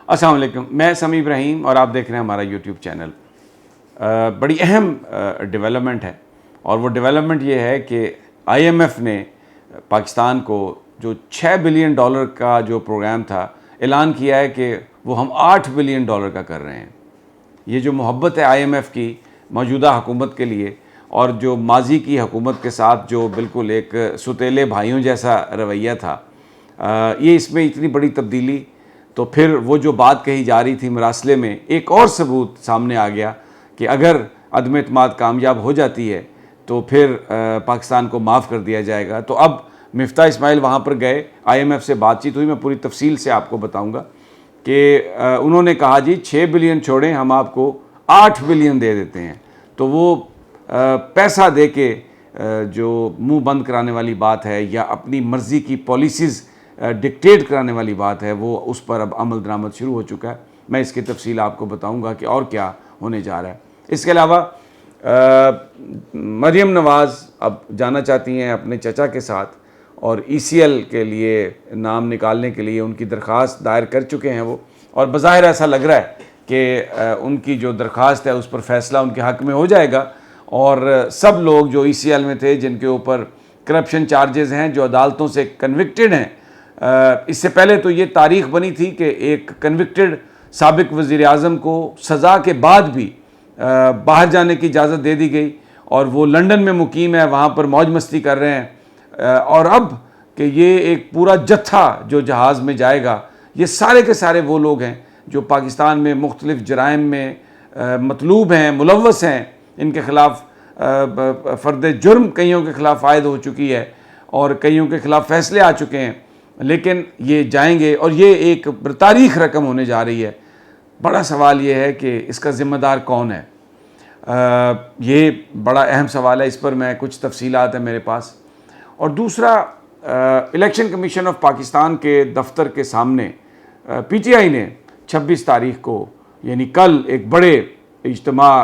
السلام علیکم، میں سمیع ابراہیم اور آپ دیکھ رہے ہیں ہمارا یوٹیوب چینل۔ بڑی اہم ڈیولپمنٹ ہے، اور وہ ڈیولپمنٹ یہ ہے کہ آئی ایم ایف نے پاکستان کو جو $6 بلین کا جو پروگرام تھا، اعلان کیا ہے کہ وہ ہم $8 بلین کا کر رہے ہیں۔ یہ جو محبت ہے آئی ایم ایف کی موجودہ حکومت کے لیے، اور جو ماضی کی حکومت کے ساتھ جو بالکل ایک ستیلے بھائیوں جیسا رویہ تھا، یہ اس میں اتنی بڑی تبدیلی، تو پھر وہ جو بات کہی جا رہی تھی مراسلے میں، ایک اور ثبوت سامنے آ گیا کہ اگر عدم اعتماد کامیاب ہو جاتی ہے تو پھر پاکستان کو معاف کر دیا جائے گا۔ تو اب مفتاح اسماعیل وہاں پر گئے، آئی ایم ایف سے بات چیت ہوئی، میں پوری تفصیل سے آپ کو بتاؤں گا کہ انہوں نے کہا جی 6 بلین چھوڑیں، ہم آپ کو 8 بلین دے دیتے ہیں۔ تو وہ پیسہ دے کے جو منہ بند کرانے والی بات ہے یا اپنی مرضی کی پالیسیز ڈکٹیٹ کرانے والی بات ہے، وہ اس پر اب عمل درآمد شروع ہو چکا ہے۔ میں اس کی تفصیل آپ کو بتاؤں گا کہ اور کیا ہونے جا رہا ہے۔ اس کے علاوہ مریم نواز اب جانا چاہتی ہیں اپنے چچا کے ساتھ، اور ای سی ایل کے لیے نام نکالنے کے لیے ان کی درخواست دائر کر چکے ہیں وہ، اور بظاہر ایسا لگ رہا ہے کہ ان کی جو درخواست ہے اس پر فیصلہ ان کے حق میں ہو جائے گا، اور سب لوگ جو ای سی ایل میں تھے جن کے اوپر کرپشن چارجز ہیں، جو عدالتوں سے کنوکٹڈ ہیں، اس سے پہلے تو یہ تاریخ بنی تھی کہ ایک کنوکٹڈ سابق وزیر اعظم کو سزا کے بعد بھی باہر جانے کی اجازت دے دی گئی، اور وہ لندن میں مقیم ہے، وہاں پر موج مستی کر رہے ہیں۔ اور اب کہ یہ ایک پورا جتھا جو جہاز میں جائے گا، یہ سارے کے سارے وہ لوگ ہیں جو پاکستان میں مختلف جرائم میں مطلوب ہیں، ملوث ہیں، ان کے خلاف فرد جرم کئیوں کے خلاف عائد ہو چکی ہے، اور کئیوں کے خلاف فیصلے آ چکے ہیں، لیکن یہ جائیں گے، اور یہ ایک تاریخ رقم ہونے جا رہی ہے۔ بڑا سوال یہ ہے کہ اس کا ذمہ دار کون ہے؟ یہ بڑا اہم سوال ہے، اس پر میں کچھ تفصیلات ہیں میرے پاس۔ اور دوسرا، الیکشن کمیشن آف پاکستان کے دفتر کے سامنے پی ٹی آئی نے 26 تاریخ کو یعنی کل ایک بڑے اجتماع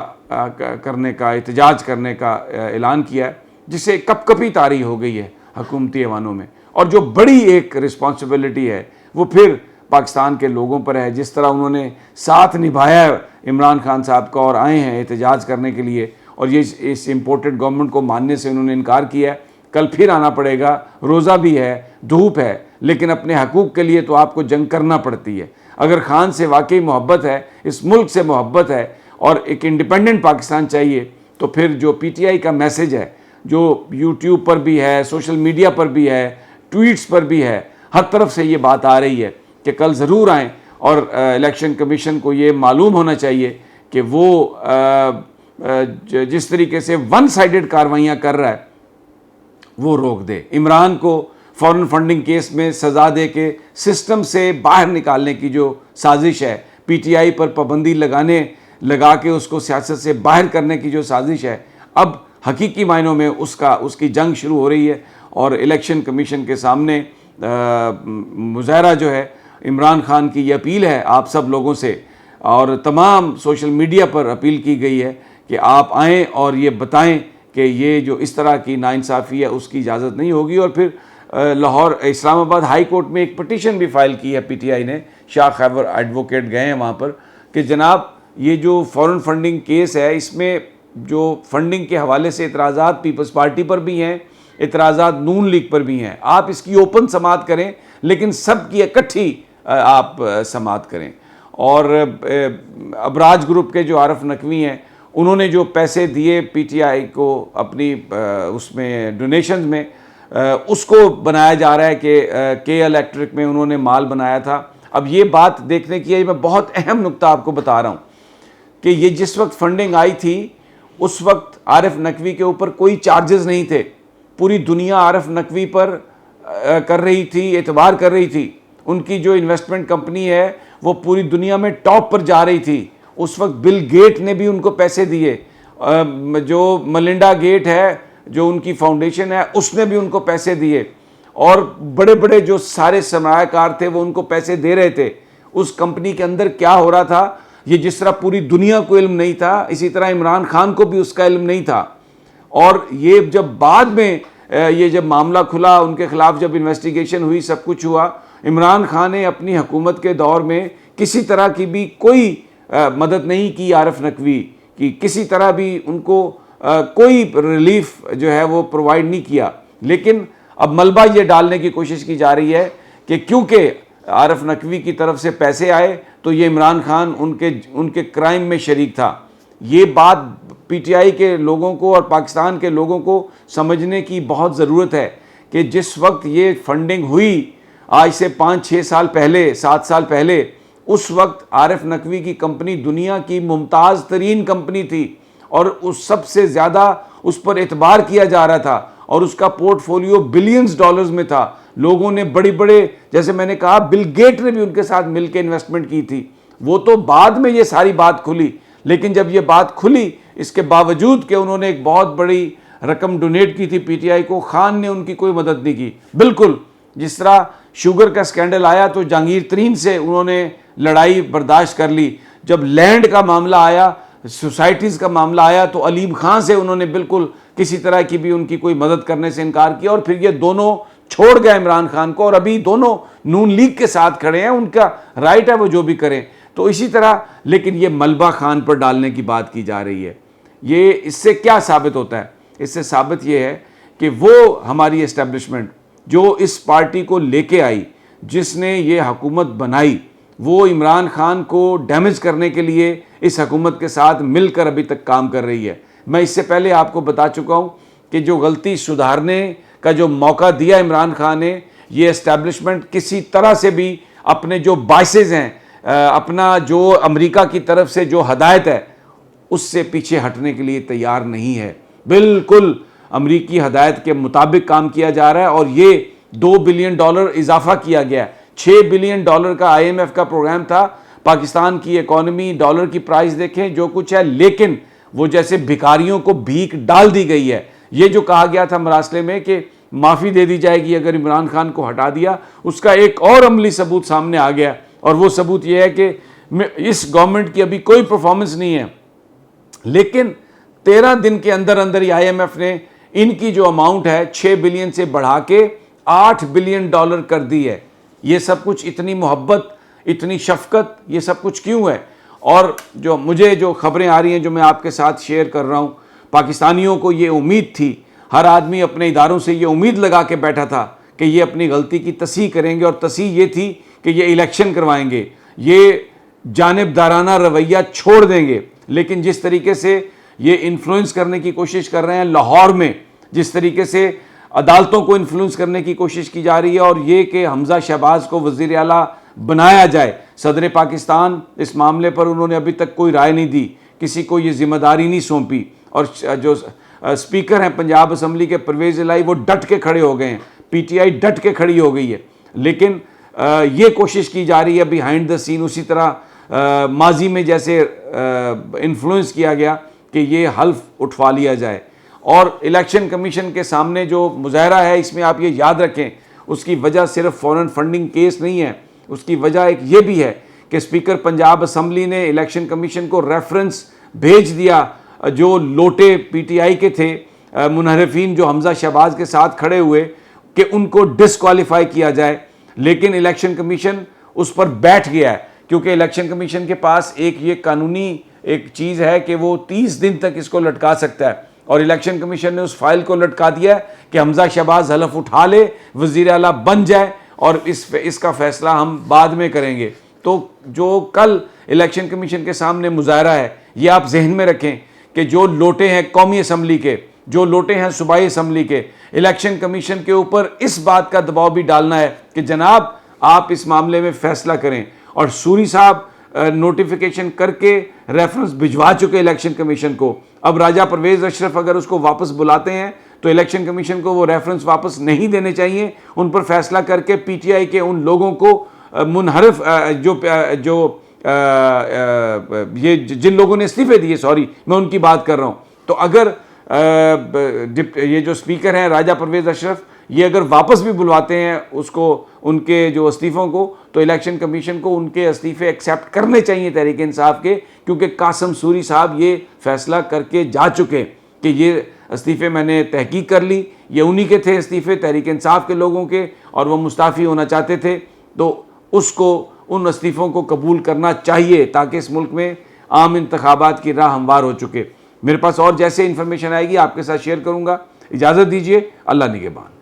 کرنے کا، احتجاج کرنے کا اعلان کیا ہے، جس سے کپ کپی طاری ہو گئی ہے حکومتی ایوانوں میں، اور جو بڑی ایک رسپانسبلٹی ہے وہ پھر پاکستان کے لوگوں پر ہے۔ جس طرح انہوں نے ساتھ نبھایا ہے عمران خان صاحب کا، اور آئے ہیں احتجاج کرنے کے لیے، اور یہ اس امپورٹڈ گورنمنٹ کو ماننے سے انہوں نے انکار کیا ہے، کل پھر آنا پڑے گا، روزہ بھی ہے، دھوپ ہے، لیکن اپنے حقوق کے لیے تو آپ کو جنگ کرنا پڑتی ہے۔ اگر خان سے واقعی محبت ہے، اس ملک سے محبت ہے، اور ایک انڈیپینڈنٹ پاکستان چاہیے، تو پھر جو پی ٹی آئی کا میسج ہے، جو یوٹیوب پر بھی ہے، سوشل میڈیا پر بھی ہے، ٹویٹس پر بھی ہے، ہر طرف سے یہ بات آ رہی ہے کہ کل ضرور آئیں، اور الیکشن کمیشن کو یہ معلوم ہونا چاہیے کہ وہ جس طریقے سے ون سائیڈڈ کاروائیاں کر رہا ہے وہ روک دے۔ عمران کو فورن فنڈنگ کیس میں سزا دے کے سسٹم سے باہر نکالنے کی جو سازش ہے، پی ٹی آئی پر پابندی لگا کے اس کو سیاست سے باہر کرنے کی جو سازش ہے، اب حقیقی معنوں میں اس کی جنگ شروع ہو رہی ہے۔ اور الیکشن کمیشن کے سامنے مظاہرہ جو ہے، عمران خان کی یہ اپیل ہے آپ سب لوگوں سے، اور تمام سوشل میڈیا پر اپیل کی گئی ہے کہ آپ آئیں اور یہ بتائیں کہ یہ جو اس طرح کی ناانصافی ہے اس کی اجازت نہیں ہوگی۔ اور پھر لاہور اسلام آباد ہائی کورٹ میں ایک پٹیشن بھی فائل کی ہے پی ٹی آئی نے، شاہ خیبر ایڈوکیٹ گئے ہیں وہاں پر، کہ جناب یہ جو فورن فنڈنگ کیس ہے، اس میں جو فنڈنگ کے حوالے سے اعتراضات پیپلز پارٹی پر بھی ہیں، اعتراضات نون لیگ پر بھی ہیں، آپ اس کی اوپن سماعت کریں، لیکن سب کی اکٹھی آپ سماعت کریں۔ اور ابراج گروپ کے جو عارف نقوی ہیں، انہوں نے جو پیسے دیے پی ٹی آئی کو اپنی اس میں ڈونیشنز میں، اس کو بنایا جا رہا ہے کہ کے الیکٹرک میں انہوں نے مال بنایا تھا۔ اب یہ بات دیکھنے کی ہے، میں بہت اہم نقطہ آپ کو بتا رہا ہوں کہ یہ جس وقت فنڈنگ آئی تھی اس وقت عارف نقوی کے اوپر کوئی چارجز نہیں تھے، پوری دنیا عارف نقوی پر کر رہی تھی، اعتبار کر رہی تھی، ان کی جو انویسٹمنٹ کمپنی ہے وہ پوری دنیا میں ٹاپ پر جا رہی تھی۔ اس وقت بل گیٹ نے بھی ان کو پیسے دیے، جو ملنڈا گیٹ ہے جو ان کی فاؤنڈیشن ہے، اس نے بھی ان کو پیسے دیے، اور بڑے بڑے جو سارے سرمایہ کار تھے وہ ان کو پیسے دے رہے تھے۔ اس کمپنی کے اندر کیا ہو رہا تھا، یہ جس طرح پوری دنیا کو علم نہیں تھا، اسی طرح عمران خان کو بھی اس کا علم نہیں تھا۔ اور یہ جب بعد میں یہ جب معاملہ کھلا، ان کے خلاف جب انویسٹیگیشن ہوئی، سب کچھ ہوا، عمران خان نے اپنی حکومت کے دور میں کسی طرح کی بھی کوئی مدد نہیں کی عارف نقوی کی، کسی طرح بھی ان کو کوئی ریلیف جو ہے وہ پرووائڈ نہیں کیا. لیکن اب ملبہ یہ ڈالنے کی کوشش کی جا رہی ہے کہ کیونکہ عارف نقوی کی طرف سے پیسے آئے تو یہ عمران خان ان کے کرائم میں شریک تھا. یہ بات پی ٹی آئی کے لوگوں کو اور پاکستان کے لوگوں کو سمجھنے کی بہت ضرورت ہے کہ جس وقت یہ فنڈنگ ہوئی آج سے 5-6 سال پہلے 7 سال پہلے، اس وقت عارف نقوی کی کمپنی دنیا کی ممتاز ترین کمپنی تھی اور اس سب سے زیادہ اس پر اعتبار کیا جا رہا تھا اور اس کا پورٹ فولیو بلینز ڈالرز میں تھا. لوگوں نے بڑے جیسے میں نے کہا بل گیٹ نے بھی ان کے ساتھ مل کے انویسٹمنٹ کی تھی. وہ تو بعد میں یہ ساری بات کھلی، لیکن جب یہ بات کھلی اس کے باوجود کہ انہوں نے ایک بہت بڑی رقم ڈونیٹ کی تھی پی ٹی آئی کو، خان نے ان کی کوئی مدد نہیں کی. بالکل جس طرح شوگر کا سکینڈل آیا تو جہانگیر ترین سے انہوں نے لڑائی برداشت کر لی، جب لینڈ کا معاملہ آیا، سوسائٹیز کا معاملہ آیا تو علیم خان سے انہوں نے بالکل کسی طرح کی بھی ان کی کوئی مدد کرنے سے انکار کیا، اور پھر یہ دونوں چھوڑ گئے عمران خان کو اور ابھی دونوں نون لیگ کے ساتھ کھڑے ہیں. ان کا رائٹ ہے وہ جو بھی کریں. تو اسی طرح لیکن یہ ملبہ خان پر ڈالنے کی بات کی جا رہی ہے. یہ اس سے کیا ثابت ہوتا ہے؟ اس سے ثابت یہ ہے کہ وہ ہماری اسٹیبلشمنٹ جو اس پارٹی کو لے کے آئی، جس نے یہ حکومت بنائی، وہ عمران خان کو ڈیمیج کرنے کے لیے اس حکومت کے ساتھ مل کر ابھی تک کام کر رہی ہے. میں اس سے پہلے آپ کو بتا چکا ہوں کہ جو غلطی سدھارنے کا جو موقع دیا عمران خان نے، یہ اسٹیبلشمنٹ کسی طرح سے بھی اپنے جو باعث ہیں، اپنا جو امریکہ کی طرف سے جو ہدایت ہے اس سے پیچھے ہٹنے کے لیے تیار نہیں ہے. بالکل امریکی ہدایت کے مطابق کام کیا جا رہا ہے اور یہ $2 بلین اضافہ کیا گیا ہے. $6 بلین کا آئی ایم ایف کا پروگرام تھا. پاکستان کی اکانومی، ڈالر کی پرائز دیکھیں جو کچھ ہے، لیکن وہ جیسے بھکاریوں کو بھیک ڈال دی گئی ہے. یہ جو کہا گیا تھا مراسلے میں کہ معافی دے دی جائے گی اگر عمران خان کو ہٹا دیا، اس کا ایک اور عملی ثبوت سامنے آ گیا، اور وہ ثبوت یہ ہے کہ اس گورنمنٹ کی ابھی کوئی پرفارمنس نہیں ہے، لیکن 13 دن کے اندر اندر ہی آئی ایم ایف نے ان کی جو اماؤنٹ ہے 6 بلین سے بڑھا کے $8 بلین کر دی ہے. یہ سب کچھ اتنی محبت، اتنی شفقت، یہ سب کچھ کیوں ہے؟ اور جو مجھے جو خبریں آ رہی ہیں جو میں آپ کے ساتھ شیئر کر رہا ہوں، پاکستانیوں کو یہ امید تھی، ہر آدمی اپنے اداروں سے یہ امید لگا کے بیٹھا تھا کہ یہ اپنی غلطی کی تصحیح کریں گے، اور تصحیح یہ تھی کہ یہ الیکشن کروائیں گے، یہ جانبدارانہ رویہ چھوڑ دیں گے. لیکن جس طریقے سے یہ انفلوئنس کرنے کی کوشش کر رہے ہیں لاہور میں، جس طریقے سے عدالتوں کو انفلوئنس کرنے کی کوشش کی جا رہی ہے، اور یہ کہ حمزہ شہباز کو وزیر اعلیٰ بنایا جائے، صدر پاکستان اس معاملے پر انہوں نے ابھی تک کوئی رائے نہیں دی، کسی کو یہ ذمہ داری نہیں سونپی، اور جو اسپیکر ہیں پنجاب اسمبلی کے پرویز الہی وہ ڈٹ کے کھڑے ہو گئے ہیں، پی ٹی آئی ڈٹ کے کھڑی ہو گئی ہے. لیکن یہ کوشش کی جا رہی ہے بیہائنڈ دا سین، اسی طرح ماضی میں جیسے انفلوئنس کیا گیا کہ یہ حلف اٹھوا لیا جائے. اور الیکشن کمیشن کے سامنے جو مظاہرہ ہے، اس میں آپ یہ یاد رکھیں اس کی وجہ صرف فورن فنڈنگ کیس نہیں ہے، اس کی وجہ ایک یہ بھی ہے کہ اسپیکر پنجاب اسمبلی نے الیکشن کمیشن کو ریفرنس بھیج دیا جو لوٹے پی ٹی آئی کے تھے منحرفین جو حمزہ شہباز کے ساتھ کھڑے ہوئے کہ ان کو ڈسکوالیفائی کیا جائے. لیکن الیکشن کمیشن اس پر بیٹھ گیا ہے، کیونکہ الیکشن کمیشن کے پاس ایک یہ قانونی ایک چیز ہے کہ وہ 30 دن تک اس کو لٹکا سکتا ہے، اور الیکشن کمیشن نے اس فائل کو لٹکا دیا ہے کہ حمزہ شہباز حلف اٹھا لے، وزیر اعلیٰ بن جائے، اور اس کا فیصلہ ہم بعد میں کریں گے. تو جو کل الیکشن کمیشن کے سامنے مظاہرہ ہے، یہ آپ ذہن میں رکھیں کہ جو لوٹے ہیں قومی اسمبلی کے، جو لوٹے ہیں صوبائی اسمبلی کے، الیکشن کمیشن کے اوپر اس بات کا دباؤ بھی ڈالنا ہے کہ جناب آپ اس معاملے میں فیصلہ کریں. اور سوری صاحب نوٹیفیکیشن کر کے ریفرنس بھجوا چکے الیکشن کمیشن کو. اب راجہ پرویز اشرف اگر اس کو واپس بلاتے ہیں تو الیکشن کمیشن کو وہ ریفرنس واپس نہیں دینے چاہیے، ان پر فیصلہ کر کے پی ٹی آئی کے ان لوگوں کو منحرف جو یہ جن لوگوں نے استعفے دیے، سوری میں ان کی بات کر رہا ہوں، تو اگر یہ جو اسپیکر ہیں راجہ پرویز اشرف یہ اگر واپس بھی بلواتے ہیں اس کو، ان کے جو استعفوں کو، تو الیکشن کمیشن کو ان کے استعفے ایکسیپٹ کرنے چاہیے تحریک انصاف کے، کیونکہ قاسم سوری صاحب یہ فیصلہ کر کے جا چکے کہ یہ استعفے میں نے تحقیق کر لی، یہ انہی کے تھے استعفے تحریک انصاف کے لوگوں کے، اور وہ مستعفی ہونا چاہتے تھے، تو اس کو ان استعفوں کو قبول کرنا چاہیے تاکہ اس ملک میں عام انتخابات کی راہ ہموار ہو چکے۔ میرے پاس اور جیسے انفارمیشن آئے گی آپ کے ساتھ شیئر کروں گا۔ اجازت دیجیے، اللہ نگہبان۔